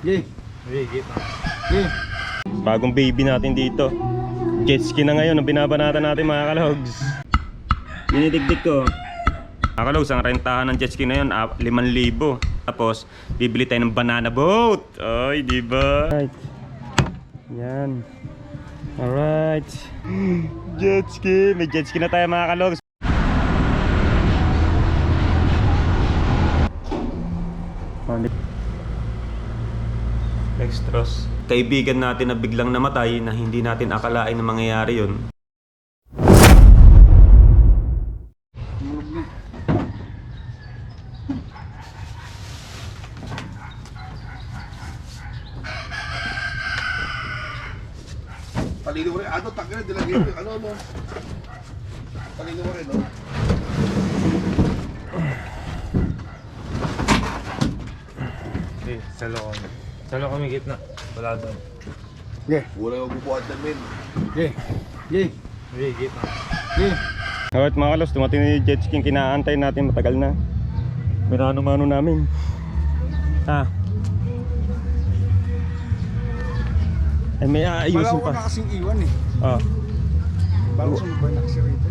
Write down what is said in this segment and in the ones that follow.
Yeah. Yeah. Bagong baby natin dito. Jet ski na ngayon ang binabanatan natin mga kalogs. Dinidigdig ko. Mga kalogs, ang rentahan ng jet ski na yun 5,000. Tapos bibili tayo ng banana boat. Ay, diba? Right. Yan. Alright. Jet ski. May jet ski na tayo mga kalogs. Extras. Kaibigan natin na biglang namatay na hindi natin akalain na mangyayari yun. Talino mo rin. Ano, tanggalin. Dilagay mo yung ano. Talino mo rin, no? Okay, salo kami gitna. Wala doon. Yeah. Wala yung bubuhat ng men. Yeah. Yeah. Okay, gitna. Yeah. Alright mga kalos, dumating na yung jet ski. Kinaantay natin matagal na. Minano-mano namin. Ay may aayusin Wala ko pa. na kasing iwan eh. Bago sumabay na kasi rito.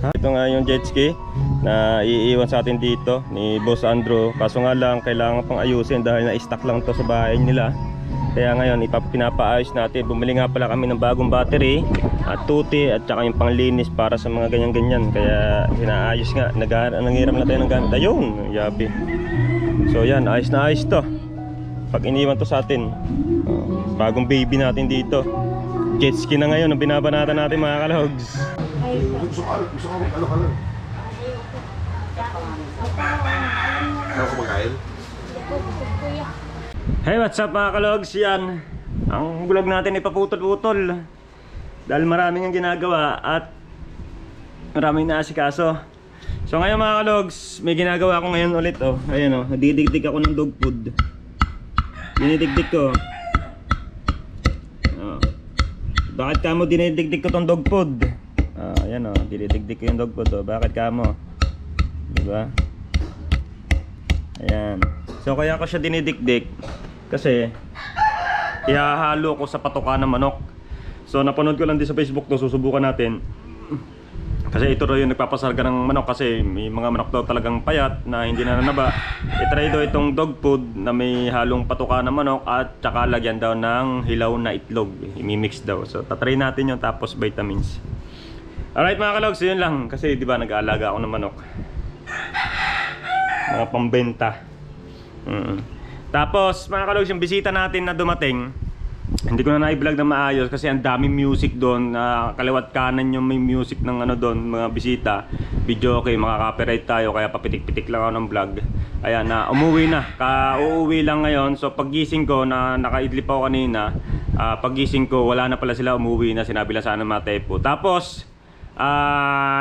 Ito nga yung jet ski na iiwan sa atin dito ni Boss Andrew. Kaso nga lang kailangan pang ayusin dahil na-stock lang to sa bahay nila. Kaya ngayon pinapaayos natin. Bumili nga pala kami ng bagong battery at tuti at saka yung panglinis para sa mga ganyan-ganyan. Kaya inaayos nga. Nangiram na tayo ng gamit. Ayun, yabi. So yan, ayos na ayos to. Pag iniwan to sa atin, bagong baby natin dito. Jet ski na ngayon ang binabanatan natin mga kalogs. Gusto ko ano ka lang. Ano ko magkain? Hey, what's up mga kalogs? Yan, ang vlog natin ipaputol-putol dahil maraming ang ginagawa at maraming naasikaso. So ngayon mga kalogs, may ginagawa ako ngayon ulit. Ayan nadidigdig ako ng dog food. Dinidigdig ko. Bakit ka mo dinidigdig ko tong dog food? Ayan dinidigdig ko yung dog food. Bakit ka mo? Diba? Ayan. So kaya ko siya dinidigdig kasi ihahalo ko sa patuka ng manok. So napanood ko lang din sa Facebook to, susubukan natin. Kasi ito raw yung nagpapasarga ng manok kasi may mga manok daw talagang payat na hindi na nanaba. I-try daw itong dog food na may halong patuka ng manok at saka lagyan daw ng hilaw na itlog. I-mix daw. So tatry natin yun tapos vitamins. Alright mga kalogs, yun lang. Kasi di ba nag-aalaga ako ng manok. Mga pambenta. Tapos mga kalogs, yung bisita natin na dumating, hindi ko na na-vlog na maayos kasi ang daming music doon. Kaliwat kanan yung may music ng ano doon, mga bisita. Video okay, makaka-copyright tayo kaya papitik-pitik lang ako ng vlog. Ayan na, umuwi na. Uuwi lang ngayon. So paggising ko na nakaidlip ako kanina, paggising ko wala na pala sila, umuwi na. Sinabi lang sana matepo. Tapos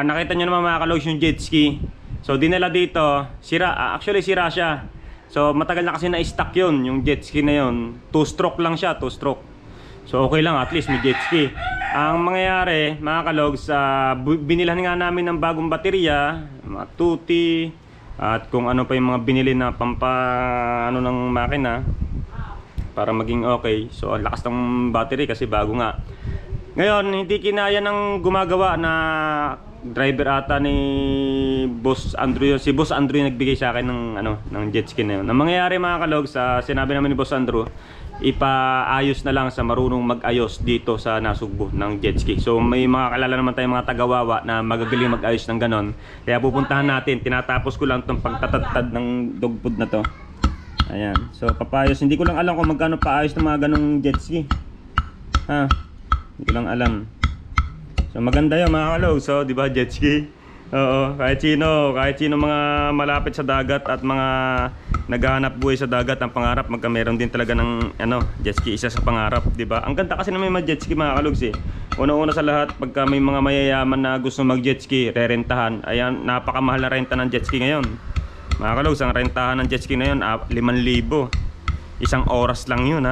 nakita nyo naman mga kalogs yung jet ski. So dinala dito, actually sira siya. So matagal na kasi na-stock yun, yung jet ski na yun. 2-stroke lang siya, 2-stroke. So okay lang, at least may jet ski. Ang mangyayari mga kalogs, binilhan nga namin ng bagong baterya, mga tuti, at kung ano pa yung mga binili na ng makina para maging okay. So ang lakas ng battery kasi bago nga. Ngayon, hindi kinaya ng gumagawa na driver ata ni Boss Andrew. Si Boss Andrew yung nagbigay sa akin ng jet ski na yun. Ang mangyayari mga kalogs, sinabi namin ni Boss Andrew, ipaayos na lang sa marunong mag-ayos dito sa Nasugbo ng jet ski. So may mga kalala naman tayong mga tagawawa na magagaling mag-ayos ng ganon. Kaya pupuntahan natin, tinatapos ko lang itong pagtatad ng dog food na to. Ayan, so papayos. Hindi ko lang alam kung magkano paayos ng mga ganong jet ski. Hindi ko lang alam. So maganda yun mga kalogs. So di ba jet ski? Oo, kahit sino mga malapit sa dagat at mga naghahanap buhay sa dagat, ang pangarap magkameron din talaga ng jet ski, isa sa pangarap, di ba? Ang ganda kasi na may jet ski mga kalogs eh. Una-una sa lahat, pagka may mga mayayaman na gusto mag jet ski, rerentahan. Ayan, napakamahal na renta ng jet ski ngayon. Mga kalogs, ang rentahan ng jet ski ngayon 5,000. Isang oras lang yun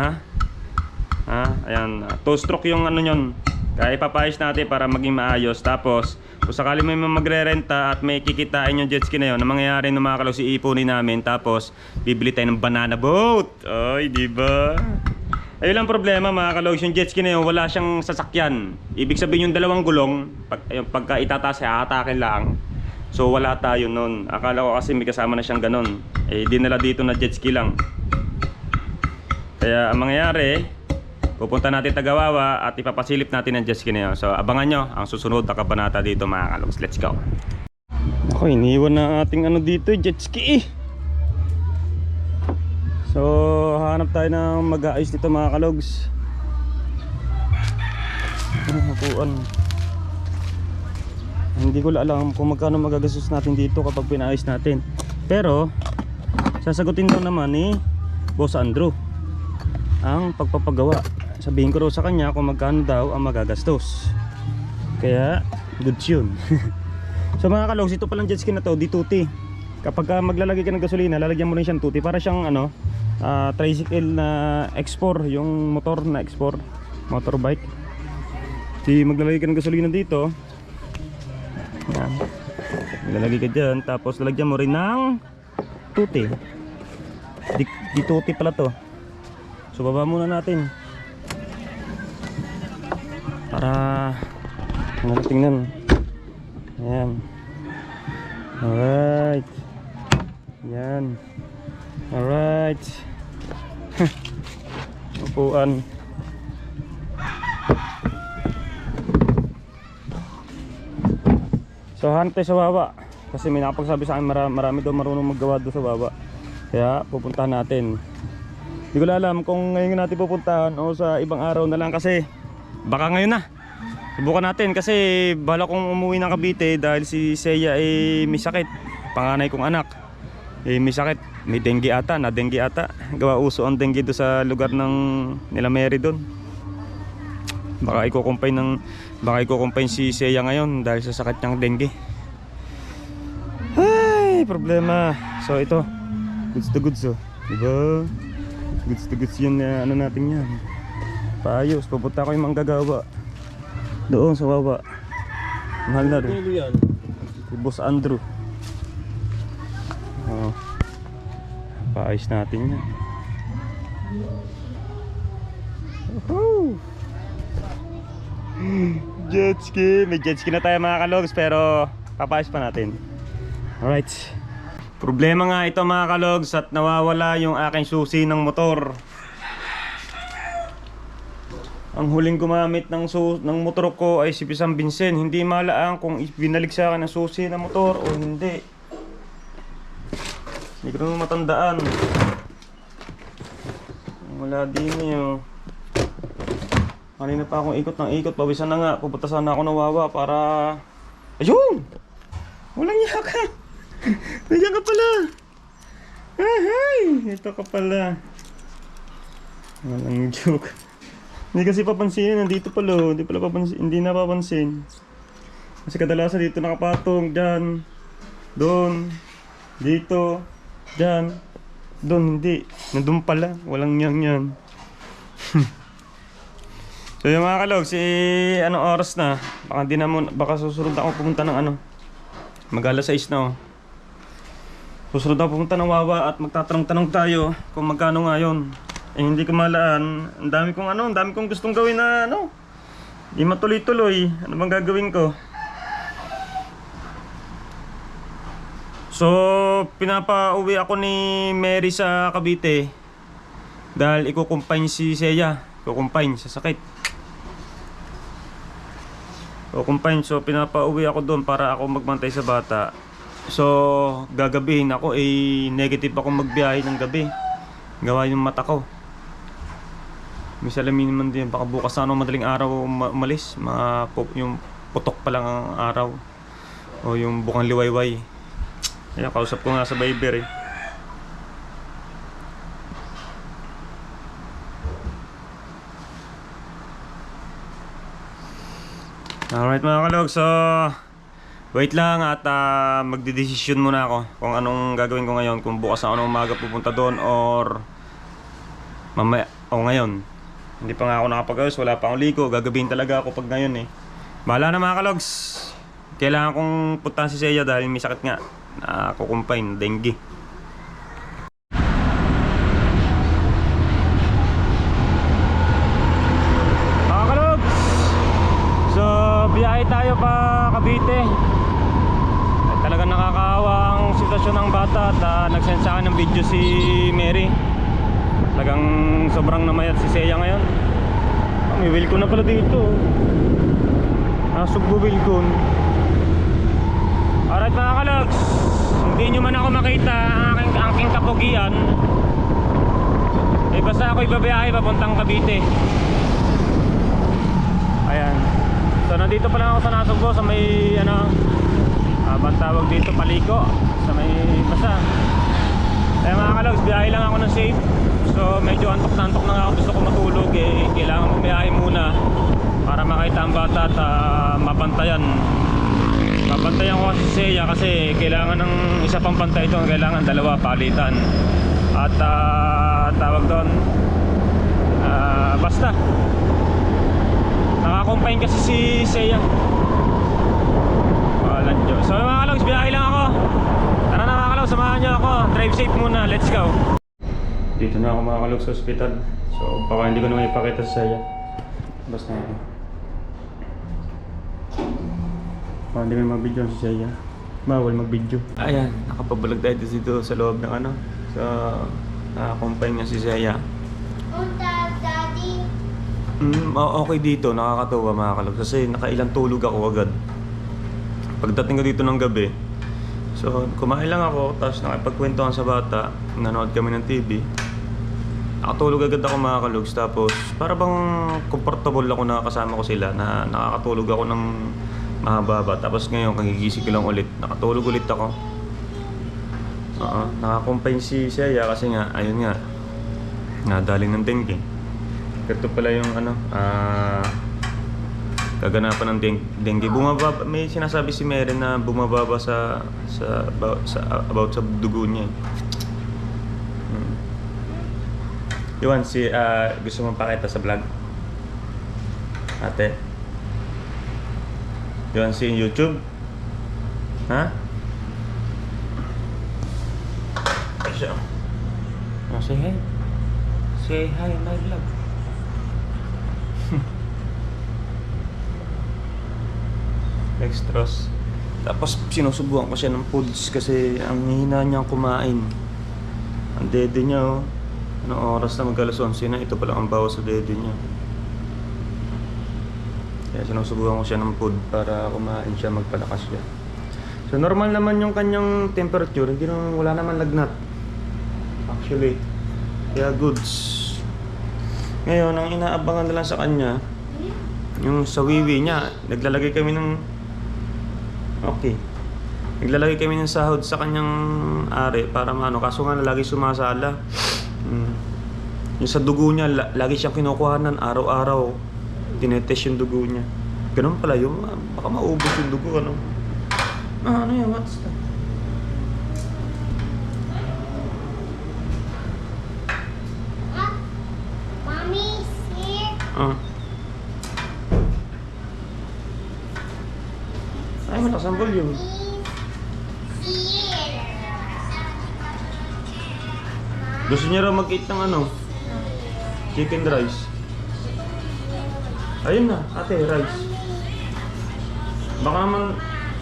Ayan, 2-stroke yung yun. Kaya ipapayos natin para maging maayos. Tapos kung sakali may magre-renta at may kikitain yung jet ski na yun, na mangyayari nung mga kalogs, iipunin namin. Tapos bibili tayo ng banana boat. Ay, diba? Ayun lang problema mga kalogs, yung jet ski na yun wala siyang sasakyan. Ibig sabihin yung dalawang gulong pagka itataas ay aatakin lang. So wala tayo nun. Akala ko kasi may kasama na siyang ganon. Eh dinala dito na jet ski lang. Kaya ang mangyayari, pupunta natin Tagawawa at ipapasilip natin ang jet ski na yun. So abangan nyo ang susunod na kabanata dito mga kalogs. Let's go. Ako, iniwan na ating ano dito, jet ski. So hanap tayo ng mag-aayos dito mga kalogs. Hapuan. Hindi ko alam kung magkano magagastos natin dito kapag pinaayos natin. Pero sasagutin daw naman ni Boss Andrew ang pagpapagawa. Sabihin ko raw sa kanya kung magkano daw ang magagastos. Kaya goods yun. So mga kalogs, ito palang jet ski na to, D2T. Kapag maglalagay ka ng gasolina, lalagyan mo rin siyang 2T. Para siyang ano, tricycle na X4, yung motor na X4, motorbike. Si maglalagay ka ng gasolina dito. Yan. Lalagay ka dyan, tapos lalagyan mo rin ng 2T. D2T pala to. So baba muna natin para tingnan. Ayan. Alright. Yan. Alright. Upuan. So hanap tayo sa baba. Kasi may nakapagsabi sa akin marami daw marunong maggawa doon sa baba. Kaya pupuntahan natin. Hindi ko alam kung ngayon natin pupuntahan o sa ibang araw na lang kasi baka ngayon na. Subukan natin kasi bala kong umuwi ng Cavite dahil si Seiya may sakit. Panganay kong anak may sakit, may dengue ata, na dengue ata. Gawa uso ang dengue do sa lugar ng nila Mary doon. Baka i-confine si Seiya ngayon dahil sa sakit niyang dengue. Ay, problema. So ito, goods to goods oh. Diba? Goods to goods yun na ano natin yan. Paayos, pupunta ko yung manggagawa doon sa baba. Mahal na rin si Boss Andrew. Oh, paayos natin yan. Jet ski, may jet ski na tayo mga kalogs, pero papaayos pa natin. Alright. Problema nga ito mga kalogs at nawawala yung aking susi ng motor. Ang huling gumamit ng motor ko ay si Pisang Vincent. Hindi malaang kung binalik sa akin ang susi ng motor o hindi. Hindi ko naman matandaan. Wala din yun. Kanina pa akong ikot ng ikot. Pawisan na nga. Pupunta sana ako ng Wawa para... Ayun! Walang yaka! Nandiyan ka pala! Ahay! Ito ka pala. Walang joke. Hindi kasi papansin, nandito pala, hindi pala papansin, hindi napapansin. Kasi kadalasan dito nakapatong, dyan, doon, dito, dyan, doon, hindi. Nandun pala, walang yan. So yung mga kalogs, anong oras na? Baka di na mo, baka susunod ako pumunta ng ano, mag-alas 6 na oh. Susunod ako pumunta ng Wawa at magtatanong-tanong tayo kung magkano nga yun. Eh hindi ko malaan, ang dami kong gustong gawin na ano. Di matuloy-tuloy. Ano bang gagawin ko? So, pinapauwi ako ni Mary sa Cavite dahil ikukumpine si Seiya. Ikukumpine sa sakit. Ikukumpine, so pinapauwi ako doon para ako magbantay sa bata. So, gagabihin ako negative ako magbiyahe ng gabi. Gawa yung mata ko. May salamin naman din. Baka bukas na madaling araw umalis. Yung putok pa lang ang araw. O yung bukang liwayway. Ayan, kausap ko nga sa Viber eh. Alright mga kalog. So, wait lang at magdidesisyon muna ako kung anong gagawin ko ngayon. Kung bukas na ako ng umaga pupunta doon or mamaya o ngayon. Hindi pa nga ako nakapag-ayos, wala pa akong liko. Gagabihin talaga ako pag ngayon eh. Bahala na mga kalogs. Kailangan kong puntahan si Seiya dahil may sakit nga. Nakukumpine, dengue. Mga kalogs! So, biyahe tayo pa Cavite. Ay, talagang nakakaawa ang sitwasyon ng bata at nag-send sa akin ng video si Mary. Talagang sobrang namayat si Seiya ngayon. May Wilcon na pala dito. Sugbo Wilcon. Alright mga kalogs, hindi nyo man ako makita ang aking kapugian. Eh basta ako ibabiyahe papuntang Cavite. Ayan. So nandito pa lang ako sa Nasugbo sa may bang tawag dito, Paliko. Sa may basta. Kaya mga kalogs, biyahe lang ako ng safe. So medyo antok na nga ako, gusto ko matulog eh. Kailangan bumiyahe muna para makita ang bata at mabantayan. Mabantayan ko kasi si Seiya kasi kailangan ng isa pang bantay ito. Kailangan dalawa palitan. At tawag doon basta nakakumpain kasi si Seiya. Walang Diyos. So mga kalogs, biyahe lang ako. Tara na mga kalogs, samahan nyo ako. Drive safe muna, let's go. Dito na ako mga kalogs sa ospital. So baka hindi ko na maipakita sa Seiya. Basta na ito. Baka hindi ko na mag-video si Seiya. Bawal mag-video. Ayan, nakapabulag tayo dito sa loob ng sa nakakumpay niya si Seiya. Daddy. Okay dito, nakakatuwa mga kalogs. Kasi nakailang tulog ako agad. Pagdating ko dito ng gabi, so kumain lang ako, tapos nakipagkwentuhan sa bata, nanood kami ng TV. Nakatulog agad ako mga kalogs, tapos para bang comfortable ako na kasama ko sila, na nakakatulog ako ng mahaba. Tapos ngayon, kagigising ko lang ulit, nakatulog ulit ako. Nakakumpay si Seiya kasi nga, ayun nga, nadaling ng dengue. Ito pala yung kaganapan ng dengue. Bumababa, may sinasabi si Mary na bumababa sa about sa dugo niya. Yuan, gusto mong pakita sa vlog? Ate? Yuan, si YouTube? Ha? Siya. Say hi. Say hi, my vlog. Extras. Tapos sinusubukan ko siya ng foods kasi ang hihina niyang kumain. Ang dede niya oh. Anong oras na mag-alas 11 na, ito pala ang bawas sa dede niya. Kaya sinusubukan ko siya ng food para kumain siya, magpalakas siya. So normal naman yung kanyang temperature, hindi naman, wala naman lagnat. Actually, kaya goods. Ngayon, ang inaabangan na lang sa kanya, yung sa wiwi niya, naglalagay kami ng naglalagay kami ng sahod sa kanyang ari para kaso nga lagi sumasala. Yung sa dugo niya, lagi siyang kinukuhanan araw-araw. Tinetest yung dugo niya. Ganun pala yung, baka maubos yung dugo, ano yan, what's that? Mommy's here. Ay, malakas ang volume. Gusto niya raw mag-eat ng chicken rice. Ayun na, ate, rice. Baka naman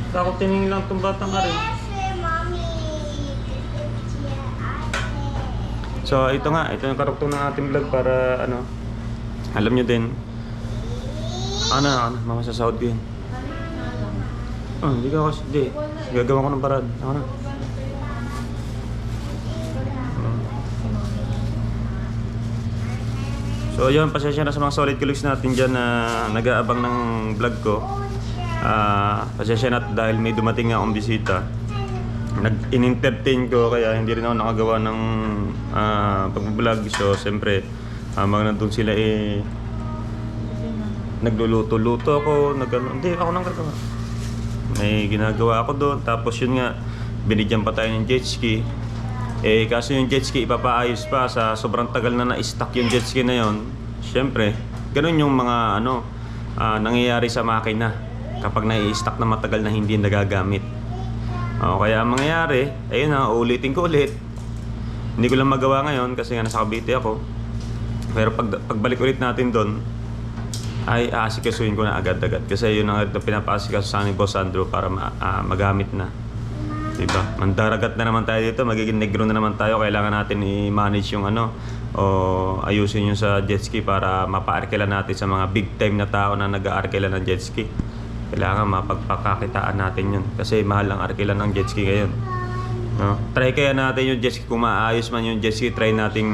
takot tiningin lang itong batang ka rin. So ito nga, ito yung karuktong ng ating vlog para alam nyo din. Mamasasahod ko yun. Hindi ka kasi, hindi. Gagawa ko ng paraan. Ako na. So yun, pasensya na sa mga solid colleagues natin dyan na nag-aabang ng vlog ko. Pasensya na dahil may dumating nga akong bisita. In-entertain ko kaya hindi rin ako nakagawa ng pag-vlog. So siyempre, mga nandun sila nagluluto-luto ako, hindi ako nang gagawa. May ginagawa ako doon, tapos yun nga, binigyan pa tayo ng jet ski. Kaso yung jet ski ipapaayos pa sa sobrang tagal na na-stock yung jet ski na yon. Siyempre, ganun yung mga nangyayari sa makina kapag nai-stack na matagal na hindi nagagamit. Kaya ang mangyayari, ayun na, ulitin ko ulit. Hindi ko lang magawa ngayon kasi nga nasa Cavite ako. Pero pagbalik ulit natin doon, ay aasikasuhin ko na agad-agad. Kasi yun ang pinapaasikasuhin sa ni Boss Andrew para magamit na. Diba? Mandaragat na naman tayo dito, magiging negro na naman tayo. Kailangan natin i-manage yung o ayusin yung sa jet ski para mapa-arkela natin sa mga big time na tao na nag-aarkela ng jet ski. Kailangan mapagpakakitaan natin yun. Kasi mahal ang arkela ng jet ski ngayon. No? Try kaya natin yung jet ski. Kung maayos man yung jet ski, try nating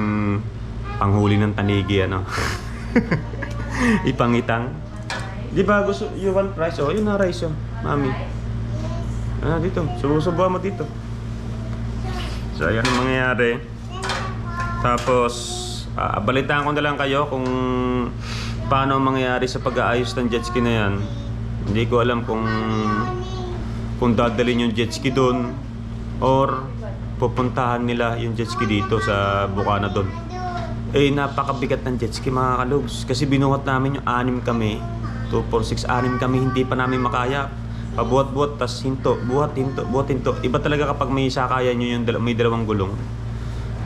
panghuli ng tanigi, ipangitang. Di ba gusto, you want rice? Yun na rice yun, mami. Dito, subusubuhan mo dito. So, ayan ang mangyayari. Tapos, balitaan ko na lang kayo kung paano mangyayari sa pag-aayos ng jet ski na yan. Hindi ko alam kung dadalhin yung jet ski doon or pupuntahan nila yung jet ski dito sa Bukana doon. Napakabigat ng jet ski mga kalugs. Kasi binuhat namin yung 6 kami. 2, 4, 6, 6 kami. Hindi pa namin makaya. Pabuhat-buhat, tas hinto. Buhat, hinto. Iba talaga kapag may sakayan nyo yung may 2 gulong.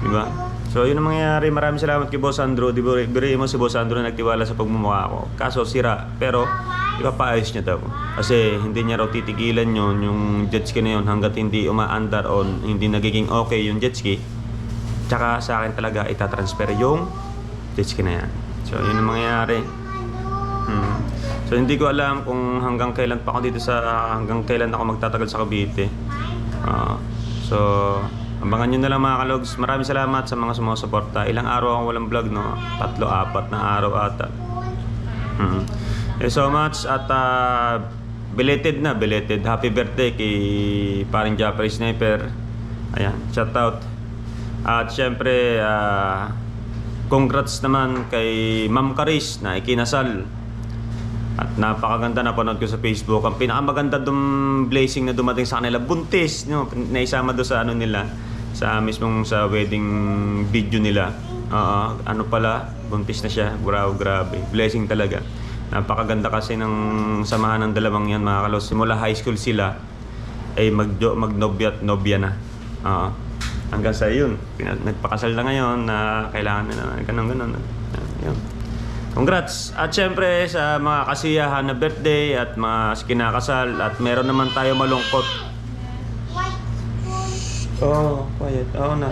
Diba? So yun ang mangyayari. Maraming salamat kay Boss Andrew. Biriin mo si Boss Andrew na nagtiwala sa pagmumukha ko. Kaso sira. Pero ipapaayos niya daw. Kasi hindi niya raw titigilan yun, yung jet ski na yun hanggat hindi umaandar o hindi nagiging okay yung jet ski. Tsaka sa akin talaga itatransfer yung jet ski na yan. So yun ang mangyayari. So hindi ko alam kung hanggang kailan pa ako dito hanggang kailan ako magtatagal sa Cavite. So abangan nyo na lang mga kalogs. Maraming salamat sa mga sumusuporta. Ilang araw akong walang vlog, no? 3, 4 na araw ata. Thank you so much at belated happy birthday kay paring Jeffrey Sniper. Ayan, shout out. At syempre congrats naman kay Ma'am Caris na ikinasal. At napakaganda na panood ko sa Facebook. Ang pinakamaganda blessing na dumating sa kanila, buntis, no? Naisama do sa nila, sa mismong sa wedding video nila. Buntis na siya. Grabe. Blessing talaga. Napakaganda kasi ng samahan ng dalawang yan mga kalos. Simula high school sila ay magnobya at nobya na. Hanggang sa yun, nagpakasal na ngayon na kailangan na ganun. Yun. Congrats! At syempre sa mga kasiyahan na birthday at mga kinakasal at meron naman tayo malungkot. Quiet. Oo na.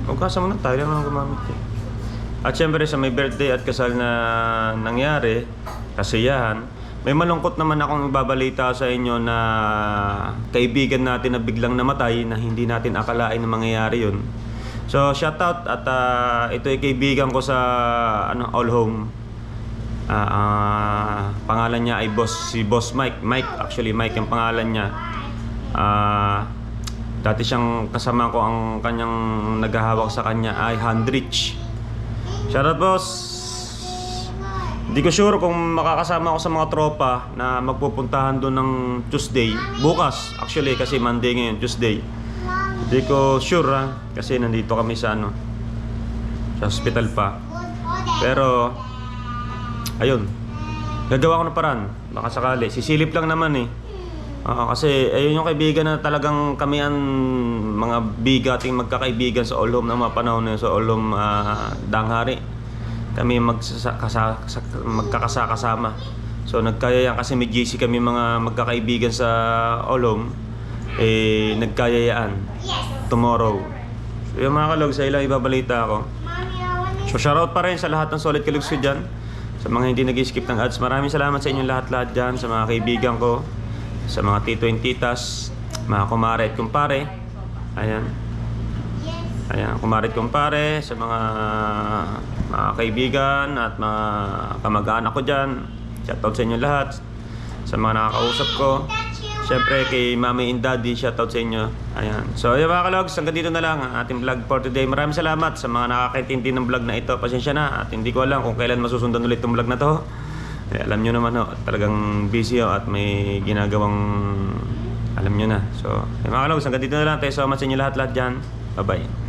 Hugasan mo na tayo lang gumamit eh. At syempre sa may birthday at kasal na nangyari, kasiyahan, may malungkot naman akong ibabalita sa inyo na kaibigan natin na biglang namatay na hindi natin akalain na mangyayari yun. So shoutout at ito ay kaibigan ko sa All Home. Pangalan niya ay si Boss Mike. Mike ang pangalan niya. Dati siyang kasama ko, ang kanyang naghahawak sa kanya ay Handrich. Shoutout boss. Hindi ko sure kung makakasama ako sa mga tropa na magpupuntahan doon ng Tuesday. Bukas, actually, kasi Monday ngayon, Tuesday. Hindi ko sure kasi nandito kami sa sa hospital pa. Pero, ayun. Gagawa ko ng paraan. Baka sakali. Sisilip lang naman eh. Kasi ayun yung kaibigan na talagang kami ang mga bigating magkakaibigan sa All Home na mga panahon na sa All Home Danghari. Kami magkakasama. So nagkayayaan kasi may GC kami mga magkakaibigan sa All Home. Nagkayayaan tomorrow. So yung mga kalog, sa ilang ibabalita ako. So shoutout pa rin sa lahat ng solid kalugs ko dyan. Sa mga hindi nag-skip ng ads, maraming salamat sa inyong lahat dyan. Sa mga kaibigan ko, sa mga tito and titas, mga kumare at kumpare. Ayan, kumare at kumpare. Sa mga kaibigan at mga kamag-anak ko dyan, shoutout sa inyo lahat. Sa mga nakakausap ko, syempre kay Mami and Daddy, shoutout sa inyo. Ayan. So yun mga kalogs, hanggang dito na lang ang ating vlog for today. Maraming salamat sa mga nakakaintindi ng vlog na ito. Pasensya na at hindi ko alam kung kailan masusundan ulit itong vlog na to. Alam nyo naman talagang busy at may ginagawang Alam nyo na. So, mga kanags, hanggang dito na lang. Tayo so much sa inyo lahat dyan. Bye-bye.